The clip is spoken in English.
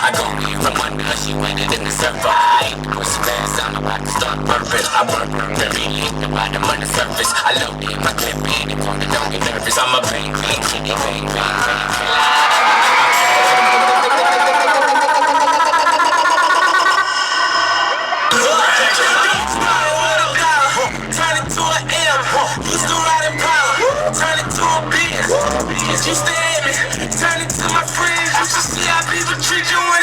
I go in from under, she waited in the surfer. I ain't the pussy fast, I'm about to start purpose. I burn very in the bottom of the surface. I load in my clip in the corner, don't get nervous. I'm a bang, bang, chitty, bang, bang, bang, bang. Used to ride in power, turn it to a biz. Used to hate me, turn it to my friends. You should see how people treat you when